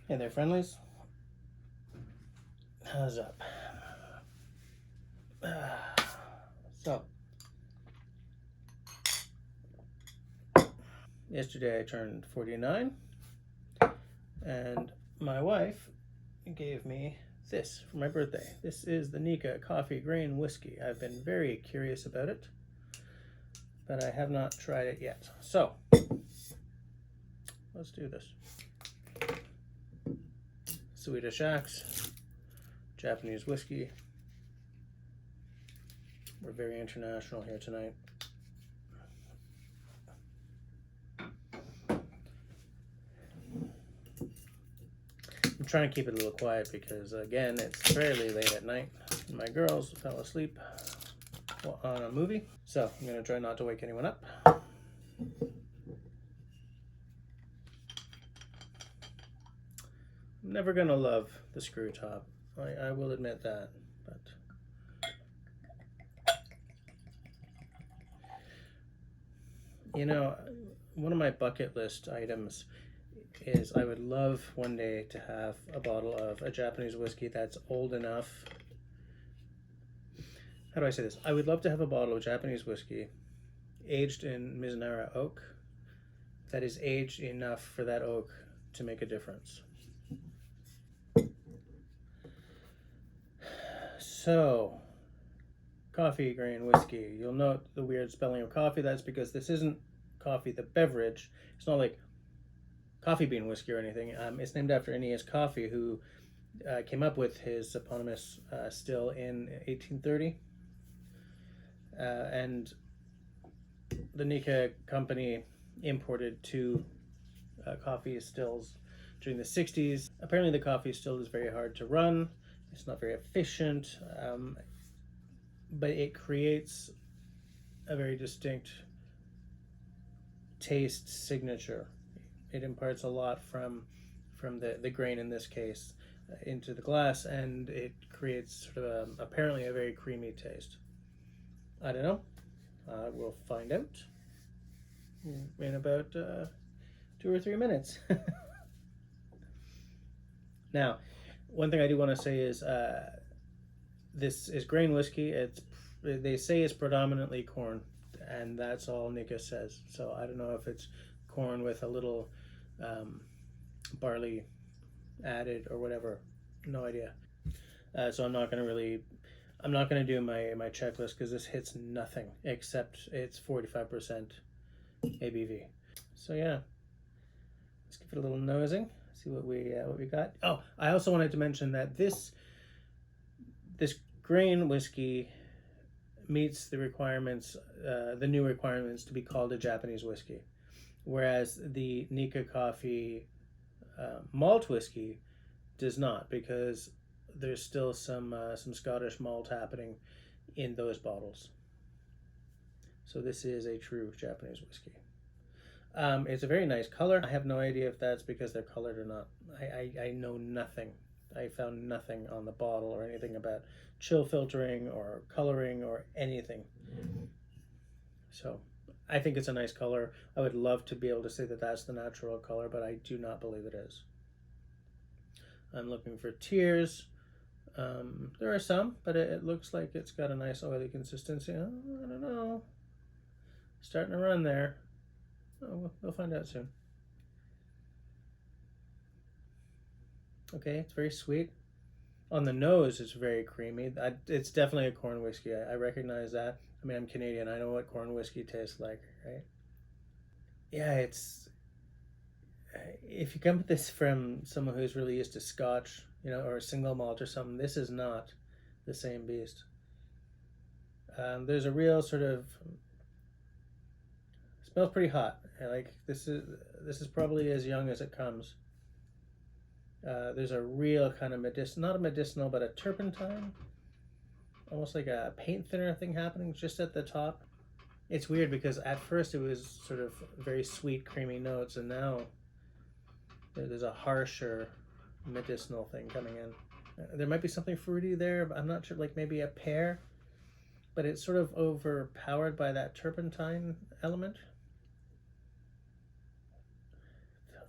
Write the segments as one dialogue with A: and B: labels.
A: Hey there, friendlies. How's up? So, yesterday I turned 49, and my wife gave me this for my birthday. This is the NIkka Coffey Grain Whisky. I've been very curious about it, but I have not tried it yet. So, let's do this. Swedish Axe, Japanese whiskey. We're very international here tonight. I'm trying to keep it a little quiet because, again, it's fairly late at night. My girls fell asleep on a movie, so I'm going to try not to wake anyone up. I'm never going to love the screw top. I will admit that, but you know, one of my bucket list items is I would love one day to have a bottle of a Japanese whiskey that's old enough. How do I say this? I would love to have a bottle of Japanese whiskey aged in Mizunara oak that is aged enough for that oak to make a difference. So, coffee grain whiskey. You'll note the weird spelling of coffee. That's because this isn't coffee, the beverage. It's not like coffee bean whiskey or anything. It's named after Aeneas Coffey, who came up with his eponymous still in 1830. And the NIkka company imported two coffee stills during the 60s. Apparently the coffee still is very hard to run. It's not very efficient, but it creates a very distinct taste signature. It imparts a lot from the grain in this case into the glass, and it creates sort of apparently a very creamy taste. I don't know. We'll find out in about 2 or 3 minutes. Now, one thing I do want to say is this is grain whiskey. They say it's predominantly corn, and that's all NIkka says. So I don't know if it's corn with a little barley added or whatever. No idea. So I'm not going to do my checklist because this hits nothing except it's 45% ABV. So yeah, let's give it a little nosing. See what we got. Oh, I also wanted to mention that this grain whiskey meets the requirements, the new requirements to be called a Japanese whiskey, whereas the NIkka Coffey malt whiskey does not, because there's still some Scottish malt happening in those bottles. So this is a true Japanese whiskey. It's a very nice color. I have no idea if that's because they're colored or not. I know nothing. I found nothing on the bottle or anything about chill filtering or coloring or anything. So I think it's a nice color. I would love to be able to say that that's the natural color, but I do not believe it is. I'm looking for tears. There are some, but it looks like it's got a nice oily consistency. Oh, I don't know. Starting to run there. Oh, we'll find out soon. Okay, it's very sweet. On the nose, it's very creamy. It's definitely a corn whiskey. I recognize that. I mean, I'm Canadian. I know what corn whiskey tastes like, right? Yeah, it's... If you come at this from someone who's really used to Scotch, or a single malt or something, this is not the same beast. There's a real sort of... Smells pretty hot. Like this is probably as young as it comes. There's a real kind of not a medicinal, but a turpentine, almost like a paint thinner thing happening just at the top. It's weird because at first it was sort of very sweet, creamy notes, and now there's a harsher medicinal thing coming in. There might be something fruity there, but I'm not sure, like maybe a pear, but it's sort of overpowered by that turpentine element.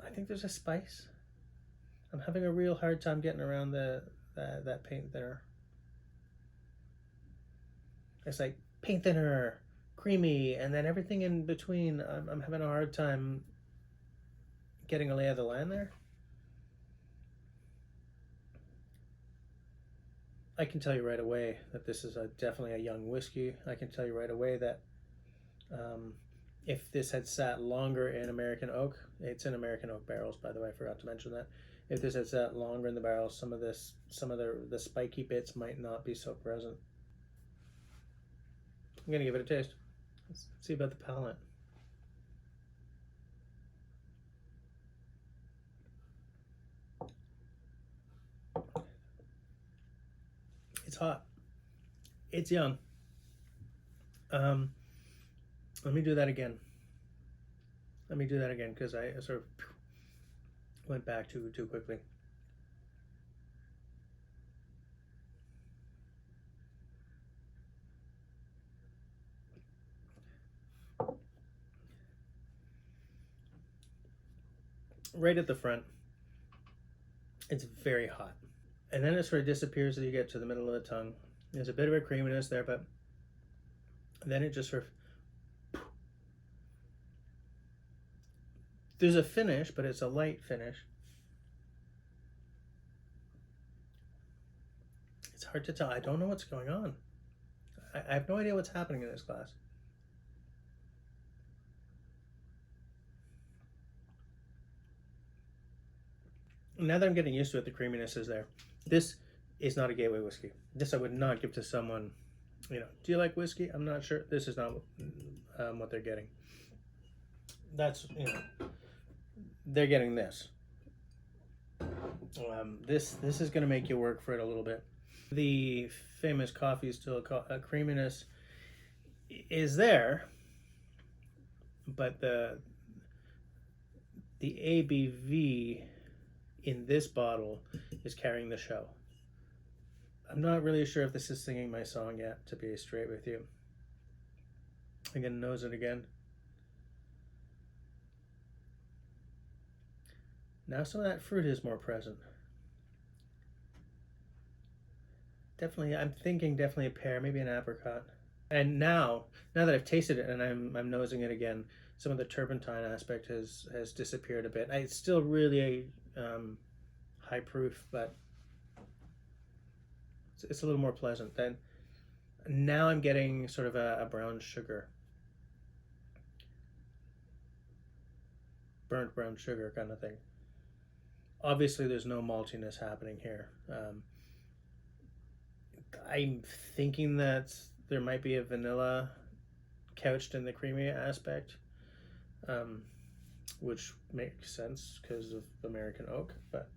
A: I think there's a spice. I'm having a real hard time getting around that paint thinner. It's like paint thinner, creamy, and then everything in between. I'm having a hard time getting a lay of the land there. I can tell you right away that this is definitely a young whiskey. I can tell you right away that if this had sat longer in American oak, it's in American oak barrels, by the way, I forgot to mention that. If this had sat longer in the barrel, some of the spiky bits might not be so present. I'm gonna give it a taste. Let's see about the palate. It's hot. It's young. Let me do that again. Let me do that again because I sort of went back too quickly. Right at the front, it's very hot. And then it sort of disappears as you get to the middle of the tongue. There's a bit of a creaminess there, but then it just sort of... There's a finish, but it's a light finish. It's hard to tell. I don't know what's going on. I have no idea what's happening in this glass. Now that I'm getting used to it, the creaminess is there. This is not a gateway whiskey. This I would not give to someone, you know, do you like whiskey? I'm not sure. This is not what they're getting. That's, you know, they're getting this. This is going to make you work for it a little bit. The famous coffee still creaminess is there, but the ABV in this bottle is carrying the show. I'm not really sure if this is singing my song yet, to be straight with you. I'm gonna nose it again. Now some of that fruit is more present. Definitely, I'm thinking definitely a pear, maybe an apricot. And now that I've tasted it and I'm nosing it again, some of the turpentine aspect has disappeared a bit. It's still really high proof, but it's a little more pleasant. Then now I'm getting sort of a brown sugar, burnt brown sugar kind of thing. Obviously, there's no maltiness happening here. I'm thinking that there might be a vanilla couched in the creamy aspect, which makes sense because of American oak, but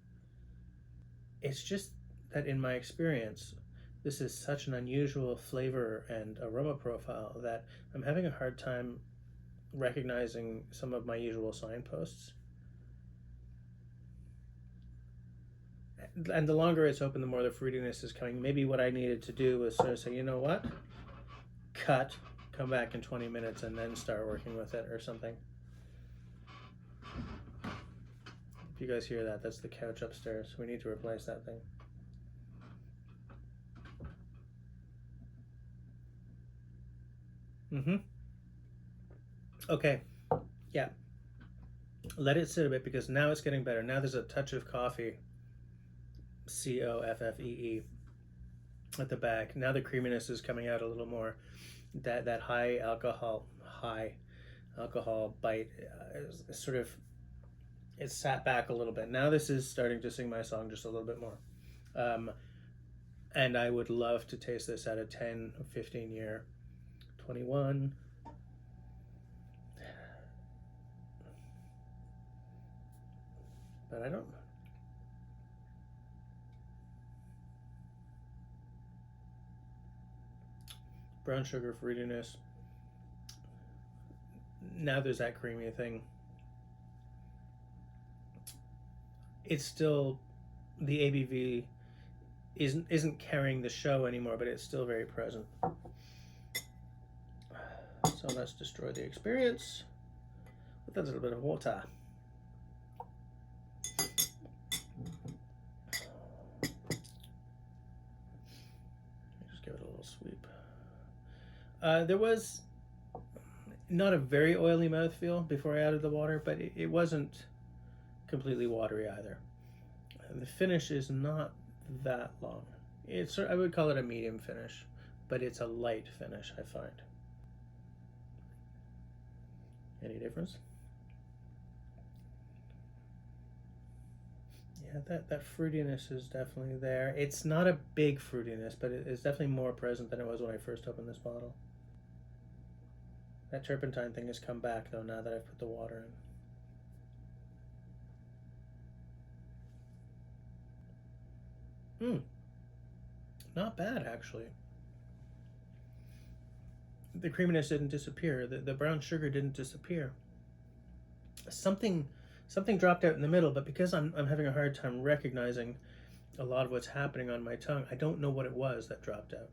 A: it's just that in my experience, this is such an unusual flavor and aroma profile that I'm having a hard time recognizing some of my usual signposts. And the longer it's open, the more the fruitiness is coming. Maybe what I needed to do was sort of say, you know what? Cut, come back in 20 minutes, and then start working with it or something. If you guys hear that, that's the couch upstairs. We need to replace that thing. Okay, yeah. Let it sit a bit because now it's getting better. Now there's a touch of coffee, COFFEE, at the back. Now the creaminess is coming out a little more. That high alcohol bite sort of, it sat back a little bit. Now this is starting to sing my song just a little bit more. And I would love to taste this at a 10, 15 year, 21. But I don't. Brown sugar fruitiness. Now there's that creamy thing. It's still, the ABV isn't carrying the show anymore, but it's still very present. So let's destroy the experience with a little bit of water. There was not a very oily mouthfeel before I added the water, but it wasn't completely watery either. The finish is not that long. I would call it a medium finish, but it's a light finish, I find. Any difference? Yeah, that fruitiness is definitely there. It's not a big fruitiness, but it's definitely more present than it was when I first opened this bottle. That turpentine thing has come back though now that I've put the water in. Not bad actually. The creaminess didn't disappear. The brown sugar didn't disappear. Something dropped out in the middle, but because I'm having a hard time recognizing a lot of what's happening on my tongue, I don't know what it was that dropped out.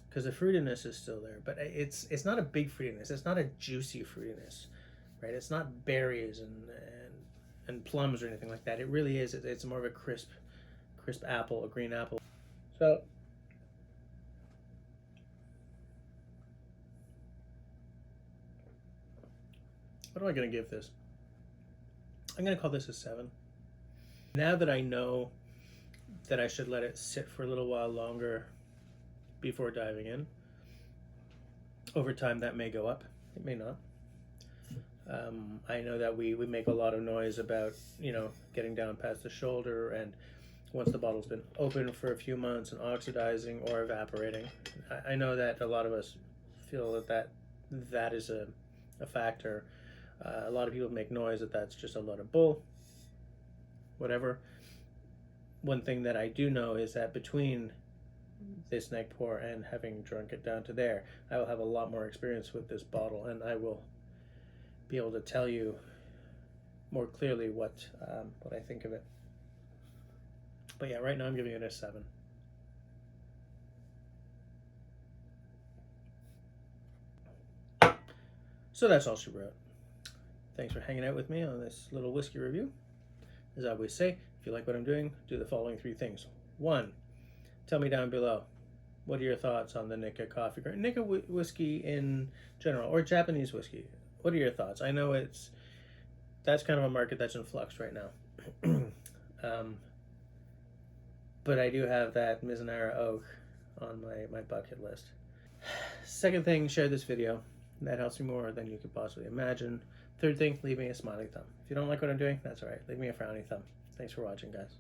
A: Because the fruitiness is still there, but it's not a big fruitiness. It's not a juicy fruitiness, right? It's not berries and plums or anything like that. It really is. It's more of a crisp apple, a green apple. So what am I going to give this? I'm going to call this a 7. Now that I know that I should let it sit for a little while longer before diving in, over time that may go up. It may not. I know that we make a lot of noise about, getting down past the shoulder, and once the bottle's been open for a few months and oxidizing or evaporating. I know that a lot of us feel that is a factor. A lot of people make noise that that's just a lot of bull, whatever. One thing that I do know is that between this neck pour and having drunk it down to there, I will have a lot more experience with this bottle, and I will be able to tell you more clearly what I think of it. But yeah, right now I'm giving it a 7. So that's all she wrote. Thanks for hanging out with me on this little whiskey review. As I always say, if you like what I'm doing, do the following 3 things. 1, tell me down below, what are your thoughts on the NIkka Coffey Grain, NIkka whiskey in general, or Japanese whiskey? What are your thoughts? I know that's kind of a market that's in flux right now. But I do have that Mizunara oak on my bucket list. Second thing, share this video. That helps me more than you could possibly imagine. Third thing, leave me a smiley thumb. If you don't like what I'm doing, that's alright. Leave me a frowny thumb. Thanks for watching, guys.